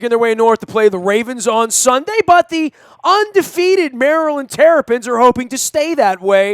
making their way north to play the Ravens on Sunday, but the undefeated Maryland Terrapins are hoping to stay that way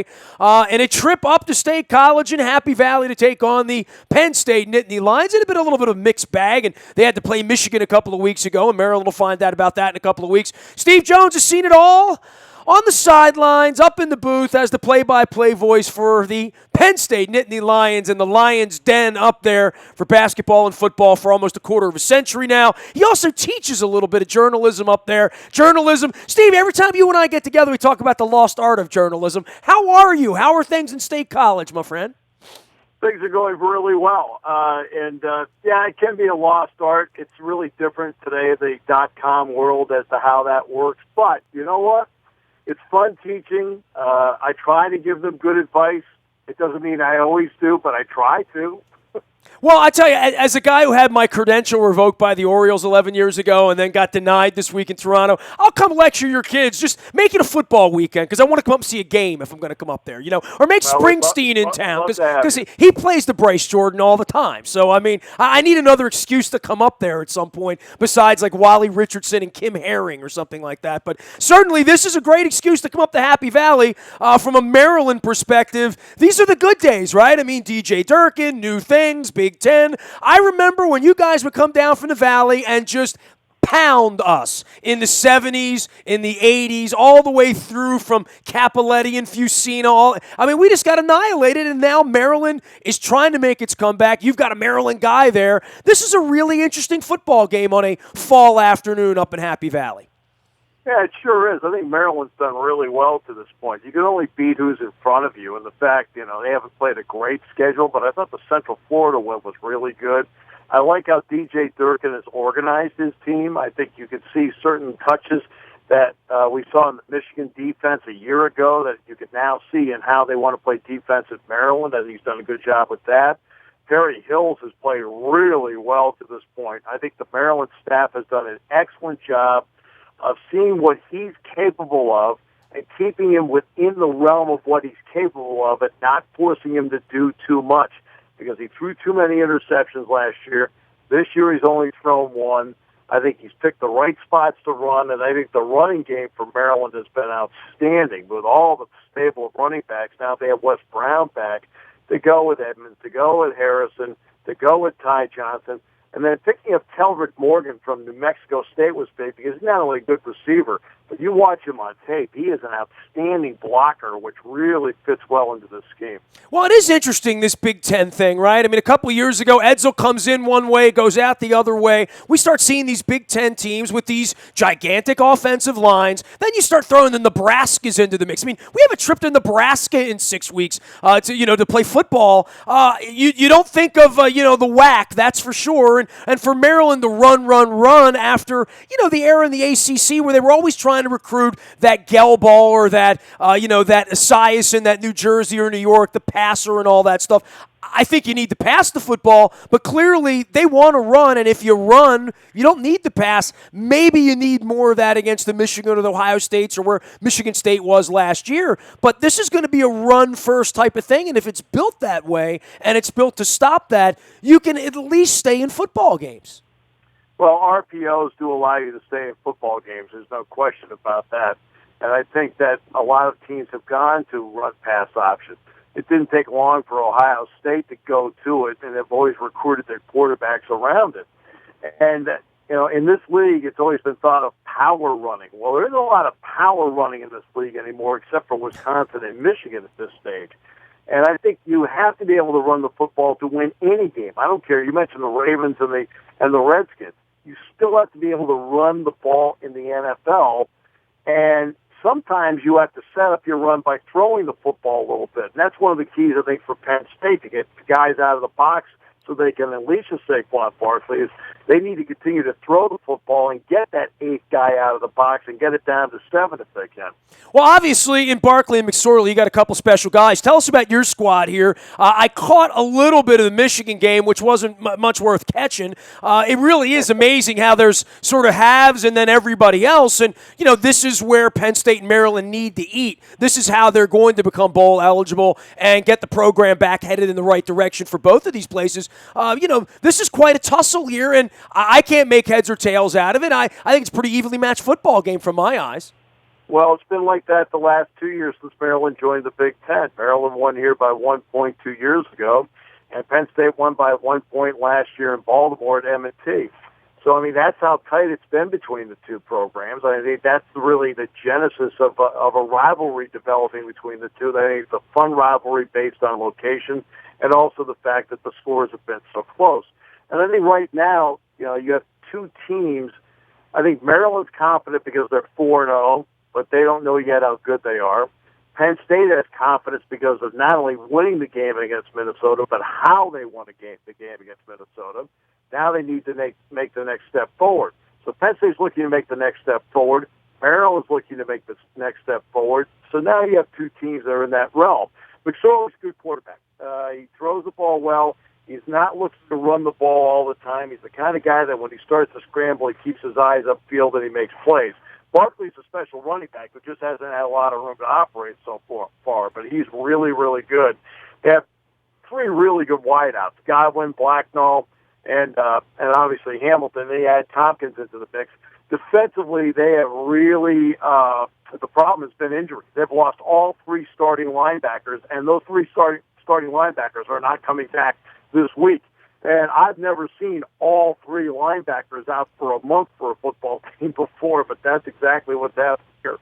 in a trip up to State College in Happy Valley to take on the Penn State Nittany Lions. It had been a little bit of a mixed bag, and they had to play Michigan a couple of weeks ago, and Maryland will find out about that in a couple of weeks. Steve Jones has seen it all on the sidelines, up in the booth as the play-by-play voice for the Penn State Nittany Lions and the Lions' Den up there for basketball and football for almost a quarter of a century now. He also teaches a little bit of journalism up there. Journalism. Steve, every time you and I get together, we talk about the lost art of journalism. How are you? How are things in State College, my friend? Things are going really well. Yeah, it can be a lost art. It's really different today, the .com world, as to how that works. But you know what? It's fun teaching. I try to give them good advice. It doesn't mean I always do, but I try to. Well, I tell you, as a guy who had my credential revoked by the Orioles 11 years ago and then got denied this week in Toronto, I'll come lecture your kids. Just make it a football weekend because I want to come up and see a game if I'm going to come up there, you know. Or make Springsteen in town because he plays the Bryce Jordan all the time. So, I mean, I need another excuse to come up there at some point besides like Wally Richardson and Kim Herring or something like that. But certainly this is a great excuse to come up to Happy Valley from a Maryland perspective. These are the good days, right? I mean, DJ Durkin, new things, Big Ten. I remember when you guys would come down from the Valley and just pound us in the 70s, in the 80s, all the way through from Capoletti and Fusino. I mean, we just got annihilated, and now Maryland is trying to make its comeback. You've got a Maryland guy there. This is a really interesting football game on a fall afternoon up in Happy Valley. Yeah, it sure is. I think Maryland's done really well to this point. You can only beat who's in front of you, and the fact, you know, they haven't played a great schedule, but I thought the Central Florida one was really good. I like how DJ Durkin has organized his team. I think you can see certain touches that we saw in the Michigan defense a year ago that you can now see in how they want to play defense at Maryland. I think he's done a good job with that. Perry Hills has played really well to this point. I think the Maryland staff has done an excellent job of seeing what he's capable of and keeping him within the realm of what he's capable of and not forcing him to do too much because he threw too many interceptions last year. This year he's only thrown one. I think he's picked the right spots to run, and I think the running game for Maryland has been outstanding with all the stable of running backs. Now they have Wes Brown back to go with Edmonds, to go with Harrison, to go with Ty Johnson. And then picking up Telvin Morgan from New Mexico State was big because he's not only a good receiver, but you watch him on tape. He is an outstanding blocker, which really fits well into this scheme. Well, it is interesting, this Big Ten thing, right? I mean, a couple of years ago, Edsall comes in one way, goes out the other way. We start seeing these Big Ten teams with these gigantic offensive lines. Then you start throwing the Nebraskas into the mix. I mean, we have a trip to Nebraska in 6 weeks to play football. You don't think of, the WAC, that's for sure. And for Maryland to run after, the era in the ACC where they were always trying to recruit that Gelball or that Esiason, that New Jersey or New York, the passer and all that stuff. I think you need to pass the football, but clearly they want to run, and if you run, you don't need to pass. Maybe you need more of that against the Michigan or the Ohio States or where Michigan State was last year, but this is going to be a run-first type of thing, and if it's built that way and it's built to stop that, you can at least stay in football games. Well, RPOs do allow you to stay in football games. There's no question about that. And I think that a lot of teams have gone to run-pass options. It didn't take long for Ohio State to go to it, and they've always recruited their quarterbacks around it. And, in this league, it's always been thought of power running. Well, there isn't a lot of power running in this league anymore except for Wisconsin and Michigan at this stage. And I think you have to be able to run the football to win any game. I don't care. You mentioned the Ravens and the Redskins. You still have to be able to run the ball in the NFL, and sometimes you have to set up your run by throwing the football a little bit. And that's one of the keys, I think, for Penn State to get guys out of the box so they can unleash a Saquon Barkley is they need to continue to throw the football and get that eighth guy out of the box and get it down to 7 if they can. Well, obviously, in Barkley and McSorley, you got a couple special guys. Tell us about your squad here. I caught a little bit of the Michigan game, which wasn't much worth catching. It really is amazing how there's sort of halves and then everybody else. And, this is where Penn State and Maryland need to eat. This is how they're going to become bowl eligible and get the program back headed in the right direction for both of these places. This is quite a tussle here. And I can't make heads or tails out of it. I think it's a pretty evenly matched football game from my eyes. Well, it's been like that the last 2 years since Maryland joined the Big Ten. Maryland won here by 1 point 2 years ago, and Penn State won by 1 point last year in Baltimore at M&T. So, I mean, that's how tight it's been between the two programs. I think that's really the genesis of a rivalry developing between the two. I think it's a fun rivalry based on location and also the fact that the scores have been so close. And I think right now, you have two teams. I think Maryland's confident because they're 4-0, but they don't know yet how good they are. Penn State has confidence because of not only winning the game against Minnesota, but how they won the game against Minnesota. Now they need to make the next step forward. So Penn State's looking to make the next step forward. Maryland's looking to make the next step forward. So now you have two teams that are in that realm. McSorley's a good quarterback. He throws the ball well. He's not looking to run the ball all the time. He's the kind of guy that when he starts to scramble, he keeps his eyes upfield and he makes plays. Barkley's a special running back who just hasn't had a lot of room to operate so far, but he's really, really good. They have three really good wideouts, Godwin, Blacknall, and obviously Hamilton. They add Tompkins into the mix. Defensively, they have really the problem has been injury. They've lost all three starting linebackers, and those three starting linebackers are not coming back this week. And I've never seen all three linebackers out for a month for a football team before, but that's exactly what's happening here.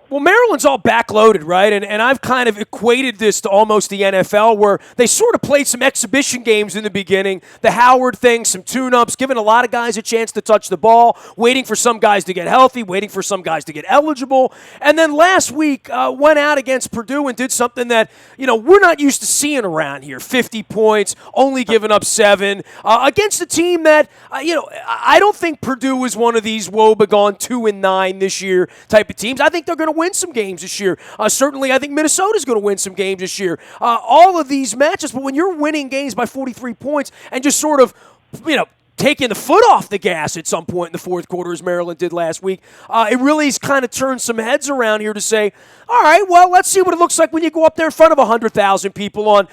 Well, Maryland's all backloaded, right? And I've kind of equated this to almost the NFL where they sort of played some exhibition games in the beginning, the Howard thing, some tune-ups, giving a lot of guys a chance to touch the ball, waiting for some guys to get healthy, waiting for some guys to get eligible. And then last week went out against Purdue and did something that, we're not used to seeing around here. 50 points, only giving up 7, against a team that, I don't think Purdue is one of these woebegone 2-9 this year type of teams. I think they're going to win some games this year. Certainly, I think Minnesota's going to win some games this year. All of these matches, but when you're winning games by 43 points and just sort of, taking the foot off the gas at some point in the fourth quarter, as Maryland did last week, it really has kind of turned some heads around here to say, all right, well, let's see what it looks like when you go up there in front of 100,000 people on,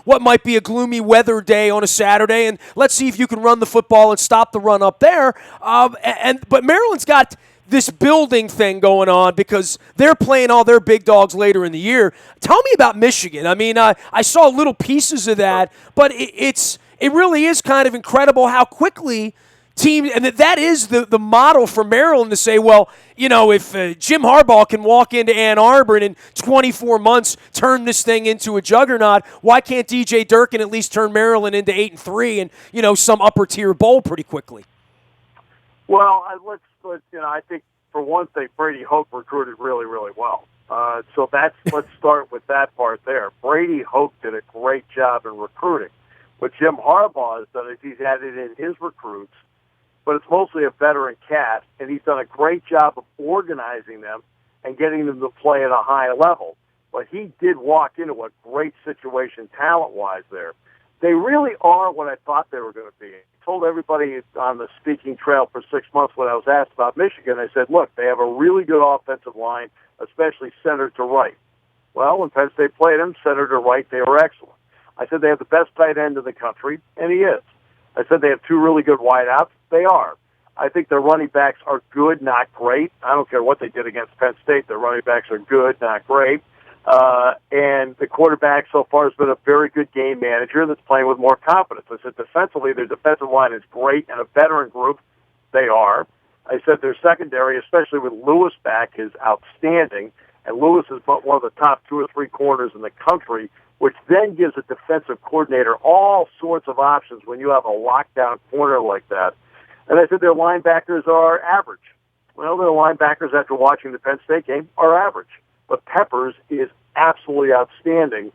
what might be a gloomy weather day on a Saturday, and let's see if you can run the football and stop the run up there. But Maryland's got this building thing going on because they're playing all their big dogs later in the year. Tell me about Michigan. I mean, I saw little pieces of that, but it really is kind of incredible how quickly teams, and that is the model for Maryland to say, well, if Jim Harbaugh can walk into Ann Arbor and in 24 months turn this thing into a juggernaut, why can't DJ Durkin at least turn Maryland into 8-3 and some upper tier bowl pretty quickly? Well, I think for one thing, Brady Hoke recruited really, really well. So let's start with that part there. Brady Hoke did a great job in recruiting. What Jim Harbaugh has done is he's added in his recruits, but it's mostly a veteran cast, and he's done a great job of organizing them and getting them to play at a high level. But he did walk into a great situation talent-wise there. They really are what I thought they were going to be. I told everybody on the speaking trail for 6 months when I was asked about Michigan, I said, look, they have a really good offensive line, especially center to right. Well, when Penn State played them, center to right, they were excellent. I said they have the best tight end in the country, and he is. I said they have two really good wideouts. They are. I think their running backs are good, not great. I don't care what they did against Penn State. Their running backs are good, not great. And the quarterback so far has been a very good game manager that's playing with more confidence. I said defensively, their defensive line is great, and a veteran group, they are. I said their secondary, especially with Lewis back, is outstanding. And Lewis is one of the top 2 or 3 corners in the country, which then gives a defensive coordinator all sorts of options when you have a lockdown corner like that. And I said their linebackers are average. Well, their linebackers, after watching the Penn State game, are average. But Peppers is absolutely outstanding.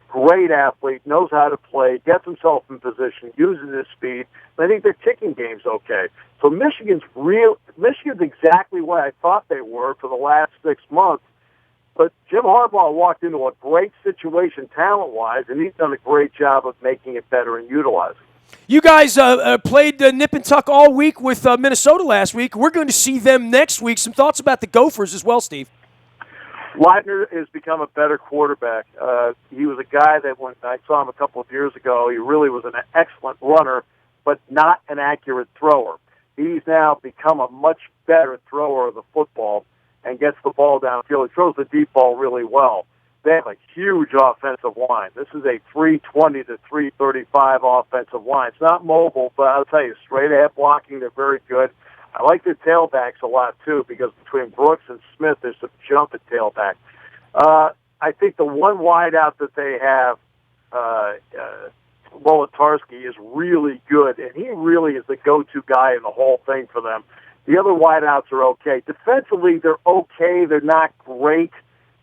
Great athlete, knows how to play, gets himself in position, uses his speed. And I think their kicking game's okay. So Michigan's exactly what I thought they were for the last 6 months. But Jim Harbaugh walked into a great situation talent-wise, and he's done a great job of making it better and utilizing it. You guys played nip and tuck all week with Minnesota last week. We're going to see them next week. Some thoughts about the Gophers as well, Steve? Leitner has become a better quarterback. He was a guy that when I saw him a couple of years ago, he really was an excellent runner, but not an accurate thrower. He's now become a much better thrower of the football and gets the ball downfield. He throws the deep ball really well. They have a huge offensive line. This is a 320 to 335 offensive line. It's not mobile, but I'll tell you, straight ahead blocking, they're very good. I like their tailbacks a lot, too, because between Brooks and Smith, there's some jump at tailback. I think the one wideout that they have, Wolotarski, is really good, and he really is the go-to guy in the whole thing for them. The other wideouts are okay. Defensively, they're okay. They're not great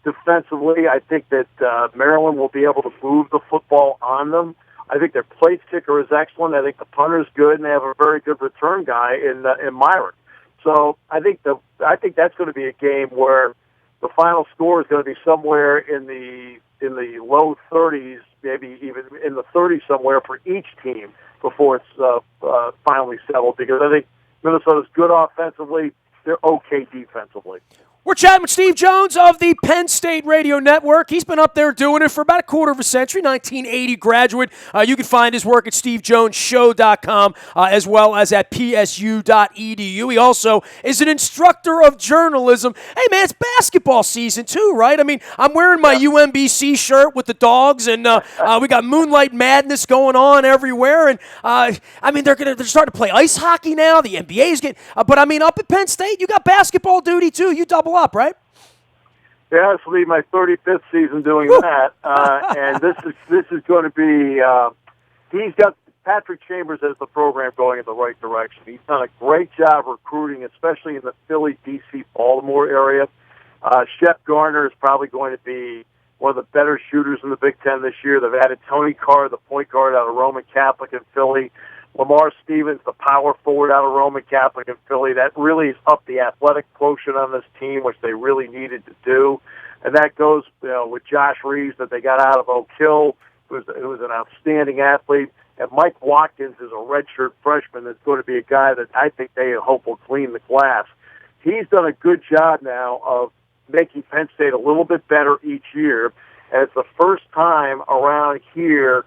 defensively. I think that Maryland will be able to move the football on them. I think their place kicker is excellent. I think the punter is good, and they have a very good return guy in Myrick. So I think that's going to be a game where the final score is going to be somewhere in the low 30s, maybe even in the 30s somewhere for each team before it's finally settled. Because I think Minnesota's good offensively, they're okay defensively. We're chatting with Steve Jones of the Penn State Radio Network. He's been up there doing it for about a quarter of a century, 1980 graduate. You can find his work at stevejonesshow.com as well as at psu.edu. He also is an instructor of journalism. Hey, man, it's basketball season too, right? I mean, I'm wearing my UMBC shirt with the dogs, and we got Moonlight Madness going on everywhere. And, I mean, they're starting to play ice hockey now. The NBA's getting but, I mean, up at Penn State, you got basketball duty too. You double up, right? Yeah, this will be my 35th season doing that, and this is going to be. He's got Patrick Chambers as the program going in the right direction. He's done a great job recruiting, especially in the Philly, D.C., Baltimore area. Shep Garner is probably going to be one of the better shooters in the Big Ten this year. They've added Tony Carr, the point guard out of Roman Catholic in Philly. Lamar Stevens, the power forward out of Roman Catholic in Philly. That really has upped the athletic quotient on this team, which they really needed to do. And that goes with Josh Reeves that they got out of Oak Hill, who was an outstanding athlete. And Mike Watkins is a redshirt freshman that's going to be a guy that I think they hope will clean the glass. He's done a good job now of making Penn State a little bit better each year. And it's the first time around here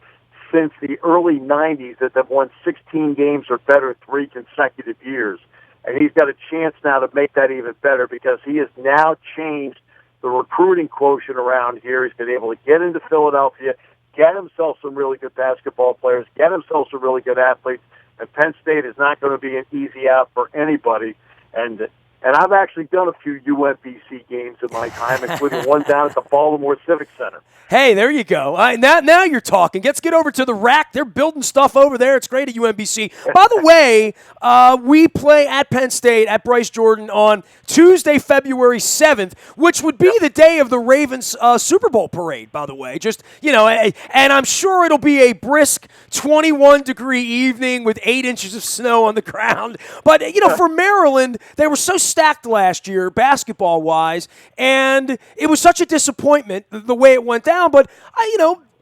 since the early 90s that they've won 16 games or better 3 consecutive years. And he's got a chance now to make that even better because he has now changed the recruiting quotient around here. He's been able to get into Philadelphia, get himself some really good basketball players, get himself some really good athletes, and Penn State is not going to be an easy out for anybody. And I've actually done a few UMBC games in my time, including one down at the Baltimore Civic Center. Hey, there you go. Now you're talking. Let's get over to the rack. They're building stuff over there. It's great at UMBC. By the way, we play at Penn State at Bryce Jordan on Tuesday, February 7th, which would be the day of the Ravens Super Bowl parade, by the way. Just, and I'm sure it'll be a brisk 21-degree evening with 8 inches of snow on the ground. But, for Maryland, they were so stacked last year basketball-wise, and it was such a disappointment the way it went down. But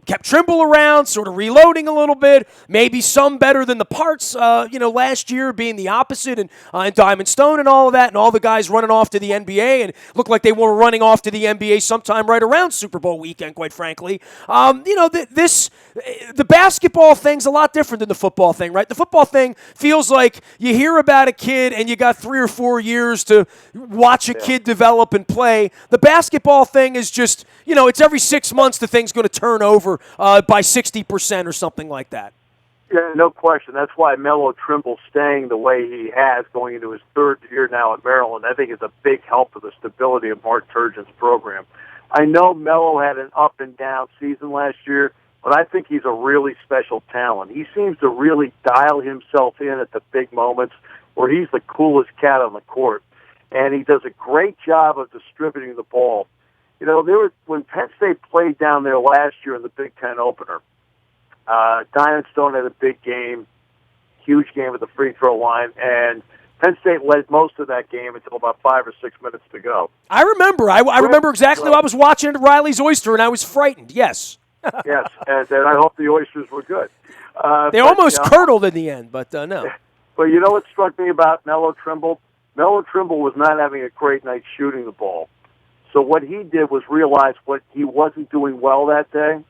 kept Trimble around, sort of reloading a little bit, maybe some better than the parts, last year being the opposite, and Diamond Stone and all of that, and all the guys running off to the NBA, and it looked like they were running off to the NBA sometime right around Super Bowl weekend, quite frankly. The basketball thing's a lot different than the football thing, right? The football thing feels like you hear about a kid and you got 3 or 4 years to watch a kid develop and play. The basketball thing is just, it's every 6 months the thing's going to turn over by 60% or something like that. Yeah, no question. That's why Melo Trimble's staying the way he has going into his 3rd year now at Maryland. I think it's a big help for the stability of Mark Turgeon's program. I know Melo had an up and down season last year, but I think he's a really special talent. He seems to really dial himself in at the big moments where he's the coolest cat on the court. And he does a great job of distributing the ball. When Penn State played down there last year in the Big Ten opener, Diamond Stone had a big game, huge game at the free throw line, and Penn State led most of that game until about 5 or 6 minutes to go. I remember. I remember exactly. I was watching at Riley's Oyster, and I was frightened. Yes. Yes, and I hope the Oysters were good. They almost curdled in the end, but no. But you know what struck me about Melo Trimble? Melo Trimble was not having a great night shooting the ball. So what he did was realize what he wasn't doing well that day.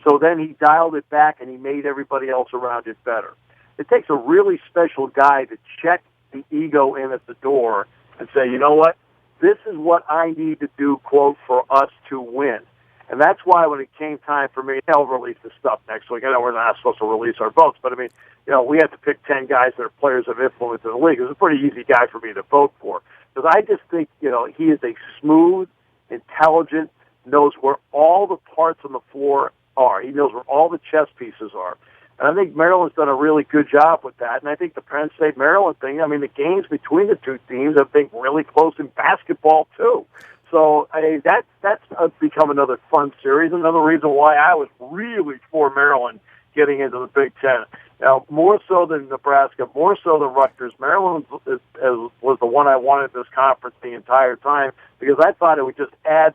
So then he dialed it back and he made everybody else around it better. it takes a really special guy to check the ego in at the door and say, you know what, this is what I need to do, quote, for us to win. And that's why when it came time for me, I'll release the stuff next week. I know we're not supposed to release our votes, but I mean, we had to pick 10 guys that are players of influence in the league. It was a pretty easy guy for me to vote for. Because I just think, he is a smooth, intelligent, knows where all the parts on the floor are. He knows where all the chess pieces are. And I think Maryland's done a really good job with that. And I think the Penn State-Maryland thing, I mean, the games between the two teams have been really close in basketball, too. So that's become another fun series, another reason why I was really for Maryland getting into the Big Ten. Now, more so than Nebraska, more so than Rutgers, Maryland was the one I wanted this conference the entire time because I thought it would just add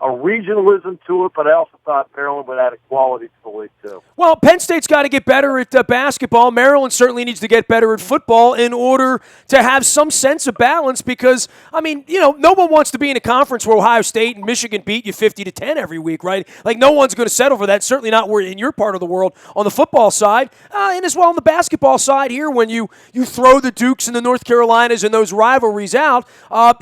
a regionalism to it, but I also thought Maryland would add a quality to the league, too. Well, Penn State's got to get better at basketball. Maryland certainly needs to get better at football in order to have some sense of balance because, I mean, no one wants to be in a conference where Ohio State and Michigan beat you 50-10 every week, right? Like, no one's going to settle for that, certainly not in your part of the world on the football side, and as well on the basketball side here when you throw the Dukes and the North Carolinas and those rivalries out.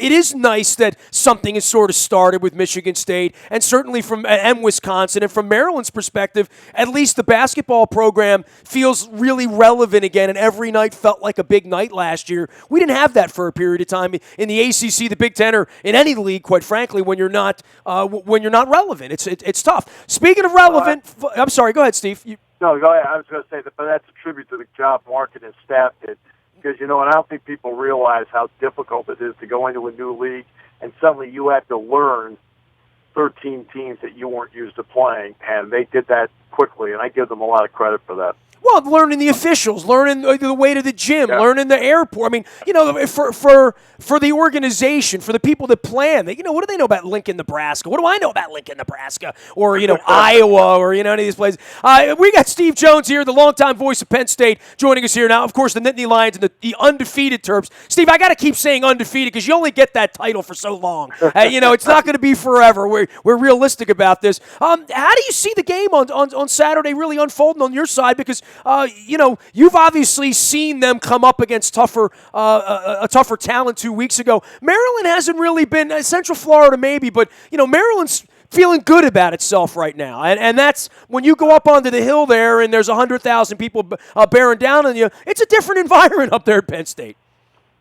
It is nice that something has sort of started with Michigan State and certainly and Wisconsin. And from Maryland's perspective, at least the basketball program feels really relevant again, and every night felt like a big night last year. We didn't have that for a period of time in the ACC, the Big Ten, or in any league, quite frankly, when you're not relevant. It's tough. Speaking of relevant, I'm sorry, go ahead, Steve. No, go ahead. I was going to say that, but that's a tribute to the job Mark and his staff did. Because, and I don't think people realize how difficult it is to go into a new league, and suddenly you have to learn 13 teams that you weren't used to playing, and they did that quickly, and I give them a lot of credit for that. Well, learning the officials, learning the way to the gym, learning the airport. I mean, for the organization, for the people that plan, what do they know about Lincoln, Nebraska? What do I know about Lincoln, Nebraska? Or, Iowa or, any of these places. We got Steve Jones here, the longtime voice of Penn State, joining us here now. Of course, the Nittany Lions and the undefeated Terps. Steve, I got to keep saying undefeated because you only get that title for so long. It's not going to be forever. We're realistic about this. How do you see the game on Saturday really unfolding on your side? Because you've obviously seen them come up against a tougher talent 2 weeks ago. Maryland hasn't really been, Central Florida maybe, but, Maryland's feeling good about itself right now. And that's when you go up onto the hill there and there's 100,000 people bearing down on you, it's a different environment up there at Penn State.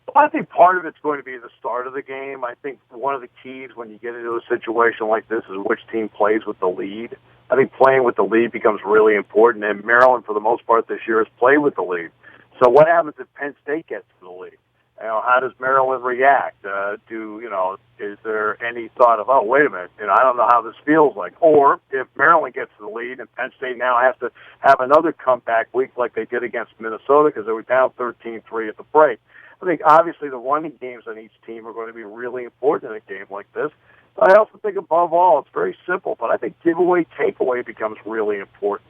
Well, I think part of it's going to be the start of the game. I think one of the keys when you get into a situation like this is which team plays with the lead. I think playing with the lead becomes really important, and Maryland, for the most part this year, has played with the lead. So what happens if Penn State gets to the lead? How does Maryland react? Is there any thought of, oh, wait a minute, I don't know how this feels like? Or if Maryland gets to the lead and Penn State now has to have another comeback week like they did against Minnesota because they were down 13-3 at the break. I think obviously the running games on each team are going to be really important in a game like this. I also think above all, it's very simple, but I think giveaway, takeaway becomes really important.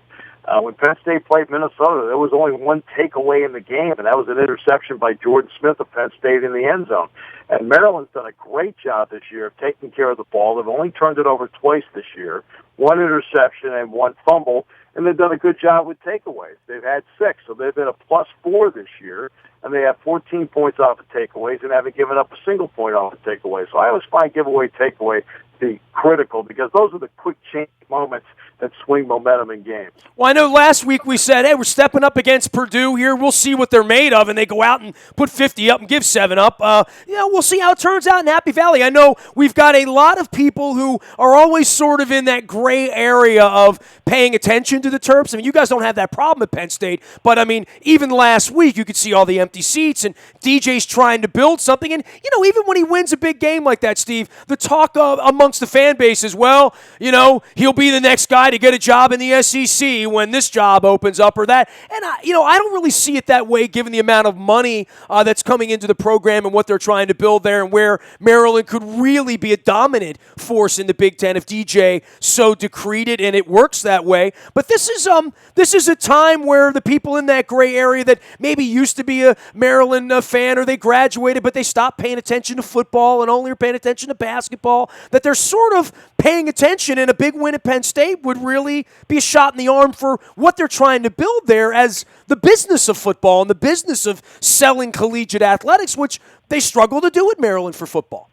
When Penn State played Minnesota, there was only one takeaway in the game, and that was an interception by Jordan Smith of Penn State in the end zone. And Maryland's done a great job this year of taking care of the ball. They've only turned it over twice this year, one interception and one fumble, and they've done a good job with takeaways. They've had 6, so they've been a +4 this year, and they have 14 points off of takeaways and haven't given up a single point off of takeaways. So I always find giveaway, takeaway to be critical because those are the quick change moments that swing momentum in games. Well, I know last week we said, hey, we're stepping up against Purdue here. We'll see what they're made of, and they go out and put 50 up and give 7 up. We'll see how it turns out in Happy Valley. I know we've got a lot of people who are always sort of in that gray area of paying attention to the Terps. I mean, you guys don't have that problem at Penn State, but, I mean, even last week you could see all the empty seats, and DJ's trying to build something. And, even when he wins a big game like that, Steve, the talk amongst the fan base is, well, he'll be the next guy to get a job in the SEC when this job opens up or that. And, I don't really see it that way given the amount of money that's coming into the program and what they're trying to build there and where Maryland could really be a dominant force in the Big Ten if DJ so so decreed it, and it works that way. But this is a time where the people in that gray area that maybe used to be a Maryland fan, or they graduated but they stopped paying attention to football and only are paying attention to basketball, that they're sort of paying attention, and a big win at Penn State would really be a shot in the arm for what they're trying to build there as the business of football and the business of selling collegiate athletics, which they struggle to do at Maryland for football.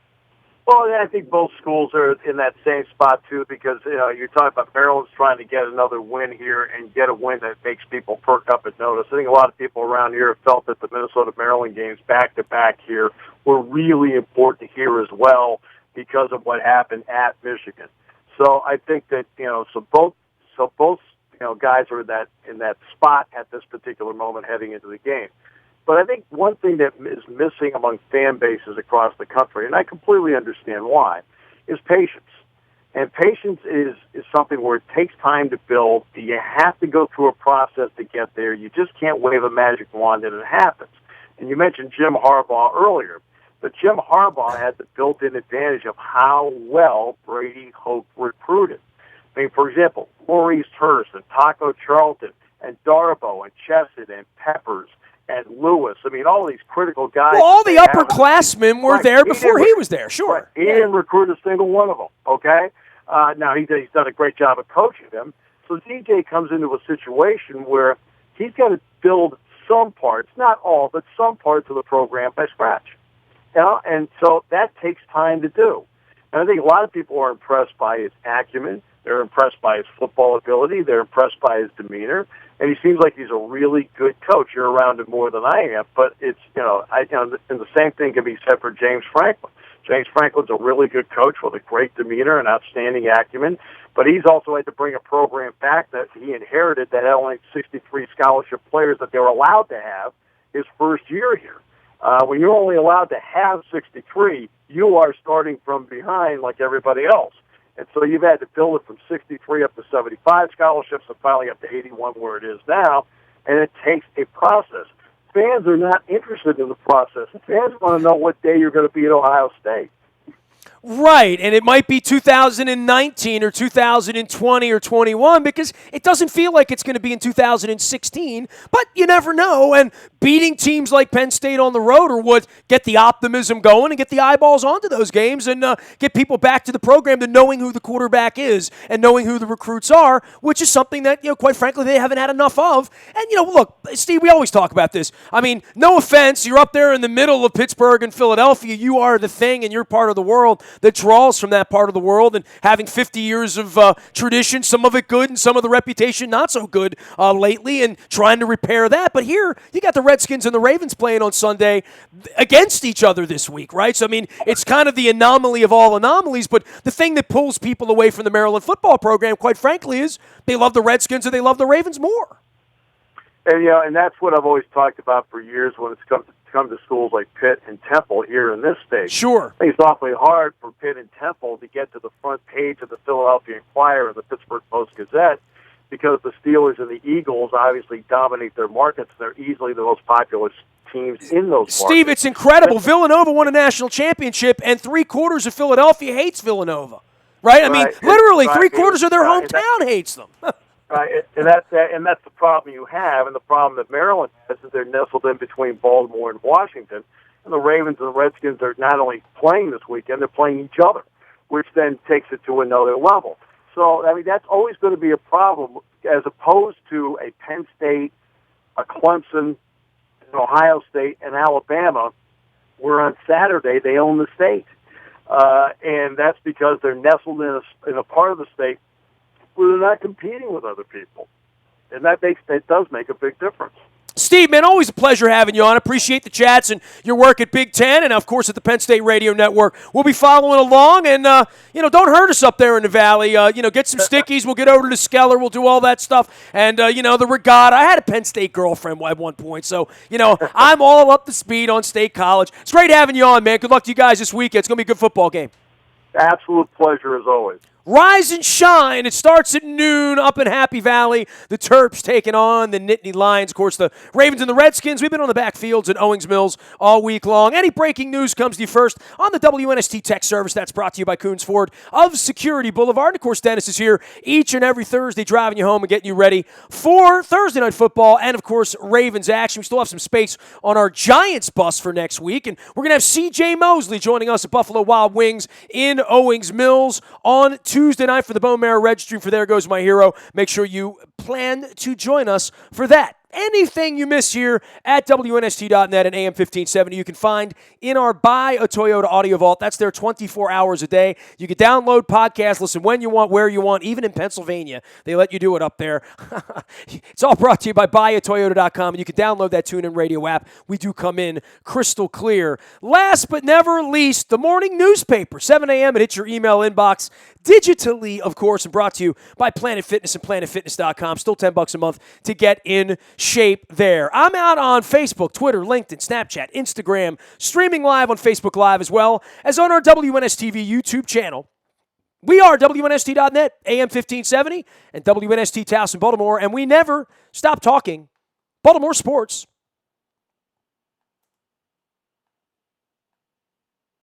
Well, I think both schools are in that same spot, too, because you're talking about Maryland's trying to get another win here and get a win that makes people perk up and notice. I think a lot of people around here have felt that the Minnesota-Maryland games back-to-back here were really important here as well because of what happened at Michigan. So I think that, both guys are in that spot at this particular moment heading into the game. But I think one thing that is missing among fan bases across the country, and I completely understand why, is patience. And patience is something where it takes time to build. You have to go through a process to get there. You just can't wave a magic wand and it happens. And you mentioned Jim Harbaugh earlier. But Jim Harbaugh had the built-in advantage of how well Brady Hoke recruited. I mean, for example, Maurice Hurst and Taco Charlton and Darbo and Chesed and Peppers and Lewis. I mean, all these critical guys. Well, all the upperclassmen were there before he was there, sure. Right. He didn't recruit a single one of them, okay? Now, he's done a great job of coaching them. So DJ comes into a situation where he's got to build some parts, not all, but some parts of the program by scratch. And so that takes time to do. And I think a lot of people are impressed by his acumen. They're impressed by his football ability. They're impressed by his demeanor. And he seems like he's a really good coach. You're around him more than I am. But it's, and the same thing can be said for James Franklin. James Franklin's a really good coach with a great demeanor and outstanding acumen. But he's also had to bring a program back that he inherited that had only 63 scholarship players that they were allowed to have his first year here. When you're only allowed to have 63, you are starting from behind like everybody else. And so you've had to build it from 63 up to 75 scholarships and finally up to 81 where it is now. And it takes a process. Fans are not interested in the process. Fans want to know what day you're going to be at Ohio State. Right, and it might be 2019 or 2020 or 21 because it doesn't feel like it's going to be in 2016, but you never know, and beating teams like Penn State on the road are what get the optimism going and get the eyeballs onto those games and get people back to the program to knowing who the quarterback is and knowing who the recruits are, which is something that, quite frankly, they haven't had enough of. And, look, Steve, we always talk about this. I mean, no offense, you're up there in the middle of Pittsburgh and Philadelphia. You are the thing and you're part of the world that draws from that part of the world, and having 50 years of tradition, some of it good and some of the reputation not so good lately, and trying to repair that. But here, you got the Redskins and the Ravens playing on Sunday against each other this week, right? So, I mean, it's kind of the anomaly of all anomalies, but the thing that pulls people away from the Maryland football program, quite frankly, is they love the Redskins or they love the Ravens more. And, and that's what I've always talked about for years when it's come to schools like Pitt and Temple here in this state. Sure. I think it's awfully hard for Pitt and Temple to get to the front page of the Philadelphia Inquirer and the Pittsburgh Post-Gazette because the Steelers and the Eagles obviously dominate their markets. They're easily the most popular teams in those markets. Steve, it's incredible. Villanova won a national championship, and 3/4 of Philadelphia hates Villanova. Right? I mean, literally, 3/4 of their hometown hates them. Right, and that's the problem you have, and the problem that Maryland has is they're nestled in between Baltimore and Washington, and the Ravens and the Redskins are not only playing this weekend, they're playing each other, which then takes it to another level. So, I mean, that's always going to be a problem, as opposed to a Penn State, a Clemson, an Ohio State, and Alabama, where on Saturday they own the state, and that's because they're nestled in a part of the state where they're not competing with other people. And that does make a big difference. Steve, man, always a pleasure having you on. Appreciate the chats and your work at Big Ten and, of course, at the Penn State Radio Network. We'll be following along, and, don't hurt us up there in the Valley. Get some stickies. We'll get over to Skeller. We'll do all that stuff. And, the regatta. I had a Penn State girlfriend at one point, so, I'm all up to speed on State College. It's great having you on, man. Good luck to you guys this weekend. It's going to be a good football game. Absolute pleasure, as always. Rise and shine. It starts at noon up in Happy Valley. The Terps taking on the Nittany Lions. Of course, the Ravens and the Redskins. We've been on the backfields at Owings Mills all week long. Any breaking news comes to you first on the WNST Tech Service. That's brought to you by Coons Ford of Security Boulevard. And, of course, Dennis is here each and every Thursday driving you home and getting you ready for Thursday Night Football and, of course, Ravens action. We still have some space on our Giants bus for next week. And we're going to have C.J. Mosley joining us at Buffalo Wild Wings in Owings Mills on Tuesday night for the Bone Marrow Registry for There Goes My Hero. Make sure you plan to join us for that. Anything you miss here at WNST.net and AM 1570, you can find in our Buy a Toyota Audio Vault. That's there 24 hours a day. You can download podcasts, listen when you want, where you want, even in Pennsylvania. They let you do it up there. It's all brought to you by buyatoyota.com, and you can download that TuneIn Radio app. We do come in crystal clear. Last but never least, the morning newspaper, 7 a.m. It hits your email inbox digitally, of course, and brought to you by Planet Fitness and PlanetFitness.com. Still $10 a month to get in shape there. I'm out on Facebook, Twitter, LinkedIn, Snapchat, Instagram, streaming live on Facebook Live as well as on our WNSTV YouTube channel. We are WNST.net, AM 1570, and WNST Towson, Baltimore, and we never stop talking Baltimore sports.